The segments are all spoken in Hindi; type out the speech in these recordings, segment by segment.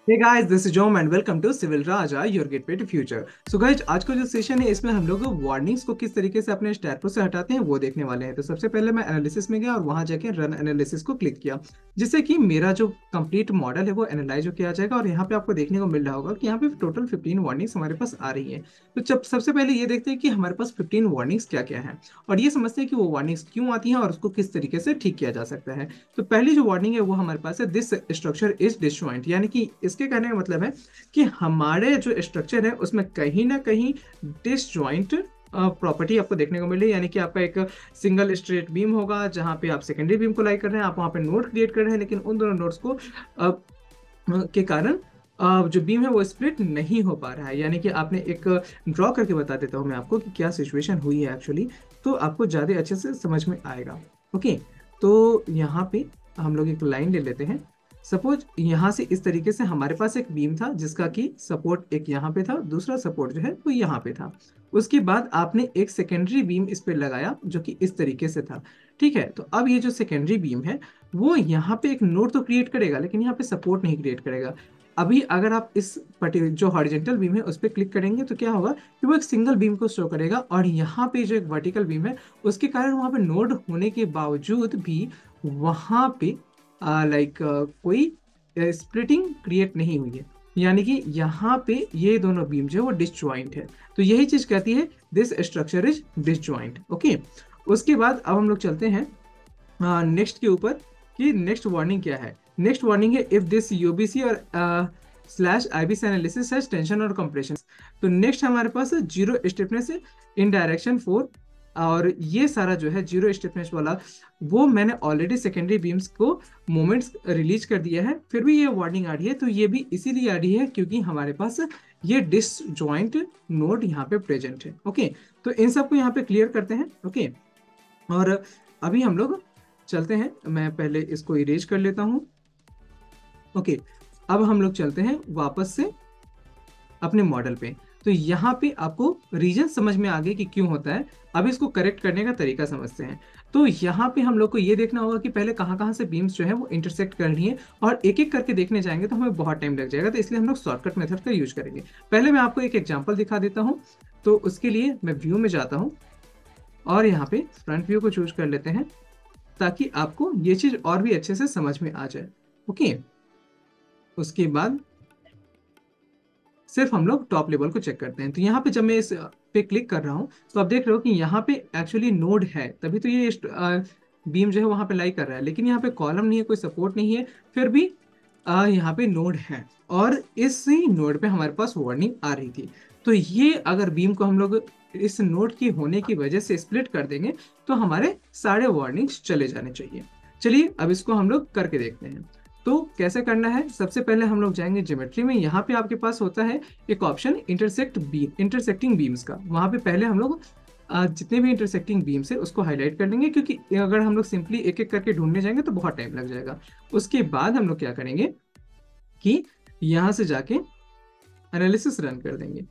हे गाइस, दिस इज जोम and welcome to civil Raja your gateway to future. So guys, आज का जो सेशन है इसमें हम लोग वार्निंग्स को किस तरीके से अपने स्टैटस से हटाते हैं वो देखने वाले हैं। तो सबसे पहले मैं एनालिसिस में गया और वहां जाके रन एनालिसिस को क्लिक किया, जिससे कि मेरा जो कंप्लीट मॉडल है वो एनालाइज होकर आ जाएगा। और यहाँ पे आपको देखने को मिल रहा होगा कि यहाँ पे टोटल 15 वार्निंग्स हमारे पास आ रही है। तो जब सबसे पहले ये देखते हैं कि हमारे पास 15 वार्निंग्स क्या क्या है, और ये समझते हैं कि वो वार्निंग्स क्यों आती हैं और उसको किस तरीके से ठीक किया जा सकता है। तो पहली जो वार्निंग है वो हमारे पास है, दिस स्ट्रक्चर इज डिसजॉइंट। यानी कि इसके कहने का मतलब है कि हमारे जो स्ट्रक्चर है उसमें कहीं ना कहीं डिसजॉइंट प्रॉपर्टी आपको देखने को मिली। यानी कि आपका एक सिंगल स्ट्रेट बीम होगा जहां पे आप सेकेंडरी बीम को लाई कर रहे हैं, आप वहां पे नोड क्रिएट कर रहे हैं, लेकिन उन दोनों नोड्स को के कारण जो बीम है वो स्प्लिट नहीं हो पा रहा है। यानी कि आपने एक ड्रॉ करके बता देता हूँ मैं आपको कि क्या सिचुएशन हुई है एक्चुअली, तो आपको ज़्यादा अच्छे से समझ में आएगा। ओके, तो यहाँ पे हम लोग एक लाइन ले लेते हैं। सपोज यहाँ से इस तरीके से हमारे पास एक बीम था जिसका कि सपोर्ट एक यहाँ पे था, दूसरा सपोर्ट जो है वो यहाँ पे था। उसके बाद आपने एक सेकेंडरी बीम इस पे लगाया जो कि इस तरीके से था। ठीक है, तो अब ये जो सेकेंडरी बीम है वो यहाँ पे एक नोड तो क्रिएट करेगा, लेकिन यहाँ पे सपोर्ट नहीं क्रिएट करेगा। अभी अगर आप इस पर्टिकुलर जो हॉरिजेंटल बीम है उस पर क्लिक करेंगे तो क्या होगा कि वो एक सिंगल बीम को शो करेगा, और यहाँ पे जो एक वर्टिकल बीम है उसके कारण वहाँ पे नोड होने के बावजूद भी वहाँ पे लाइक कोई स्प्लिटिंग क्रिएट नहीं हुई है। यानी कि यहाँ पे ये दोनों बीम जो है वो डिसजॉइंट है। तो यही चीज कहती है this structure is disjoint. Okay, उसके बाद अब हम लोग चलते हैं नेक्स्ट के ऊपर कि नेक्स्ट वार्निंग क्या है। नेक्स्ट वार्निंग है, इफ दिस यूबीसी और slash IBC analysis has tension और कंप्रेशन। तो नेक्स्ट हमारे पास जीरो स्टिफनेस इन डायरेक्शन 4। और ये सारा जो है जीरो स्टिफनेस वाला वो मैंने ऑलरेडी सेकेंडरी बीम्स को मोमेंट्स रिलीज कर दिया है, फिर भी ये वार्निंग आ रही है। तो ये भी इसीलिए आ रही है क्योंकि हमारे पास ये डिसजॉइंट नोड यहाँ पे प्रेजेंट है। ओके, तो इन सबको यहाँ पे क्लियर करते हैं। ओके, और अभी हम लोग चलते हैं, मैं पहले इसको इरेज कर लेता हूँ। ओके, अब हम लोग चलते हैं वापस से अपने मॉडल पे। तो यहाँ पे आपको रीजन समझ में आ गए कि क्यों होता है। अब इसको करेक्ट करने का तरीका समझते हैं। तो यहाँ पे हम लोग को ये देखना होगा कि पहले कहाँ कहाँ से बीम्स जो है वो इंटरसेक्ट करनी है, और एक एक करके देखने जाएंगे तो हमें बहुत टाइम लग जाएगा। तो इसलिए हम लोग शॉर्टकट मेथड का यूज करेंगे। पहले मैं आपको एक एग्जाम्पल दिखा देता हूँ। तो उसके लिए मैं व्यू में जाता हूँ और यहाँ पे फ्रंट व्यू को चूज कर लेते हैं, ताकि आपको ये चीज और भी अच्छे से समझ में आ जाए। ओके, उसके बाद सिर्फ हम लोग टॉप लेवल को चेक करते हैं। तो यहाँ पे जब मैं इस पे क्लिक कर रहा हूँ तो आप देख रहे हो कि यहाँ पे एक्चुअली नोड है, तभी तो ये बीम जो है वहां पे लाई कर रहा है, लेकिन यहाँ पे कॉलम नहीं है, कोई सपोर्ट नहीं है, फिर भी यहाँ पे नोड है। और इसी नोड पे हमारे पास वार्निंग आ रही थी। तो ये अगर बीम को हम लोग इस नोड की होने की वजह से स्प्लिट कर देंगे तो हमारे सारे वार्निंग्स चले जाने चाहिए। चलिए अब इसको हम लोग करके देखते हैं। तो कैसे करना है, सबसे पहले हम लोग जाएंगे ज्योमेट्री में। यहाँ पे आपके पास होता है एक ऑप्शन इंटरसेक्टिंग बीम्स का। वहां पे पहले हम लोग जितने भी इंटरसेक्टिंग बीम्स है उसको हाईलाइट कर लेंगे, क्योंकि अगर हम लोग सिंपली एक एक करके ढूंढने जाएंगे तो बहुत टाइम लग जाएगा। उसके बाद हम लोग क्या करेंगे कि यहाँ से जाके एनालिसिस रन कर देंगे।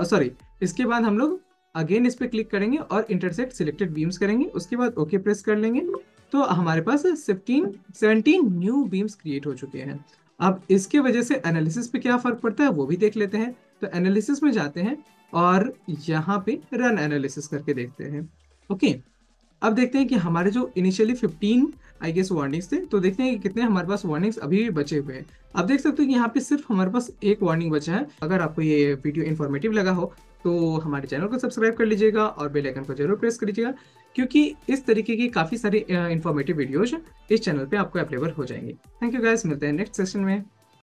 सॉरी, इसके बाद हम लोग अगेन इस पे क्लिक करेंगे और इंटरसेक्ट सिलेक्टेड बीम्स करेंगे। उसके बाद ओके प्रेस कर लेंगे। तो हमारे पास 17 न्यू बीम्स क्रिएट हो चुके हैं। अब इसके वजह से एनालिसिस पे क्या फर्क पड़ता है वो भी देख लेते हैं। तो एनालिसिस में जाते हैं और यहाँ पे रन एनालिसिस करके देखते हैं। ओके, अब देखते हैं कि हमारे जो इनिशियली 15 आई गेस वार्निंग्स थे, तो देखते हैं कि कितने हमारे पास वार्निंग्स अभी भी बचे हुए हैं। आप देख सकते हो कि यहाँ पे सिर्फ हमारे पास एक वार्निंग बचा है। अगर आपको ये वीडियो इन्फॉर्मेटिव लगा हो तो हमारे चैनल को सब्सक्राइब कर लीजिएगा और बेल आइकन को जरूर प्रेस कर लीजिएगा, क्योंकि इस तरीके की काफ़ी सारी इन्फॉर्मेटिव वीडियोज इस चैनल पे आपको अवेलेबल हो जाएंगे। थैंक यू गाइस, मिलते हैं नेक्स्ट सेशन में।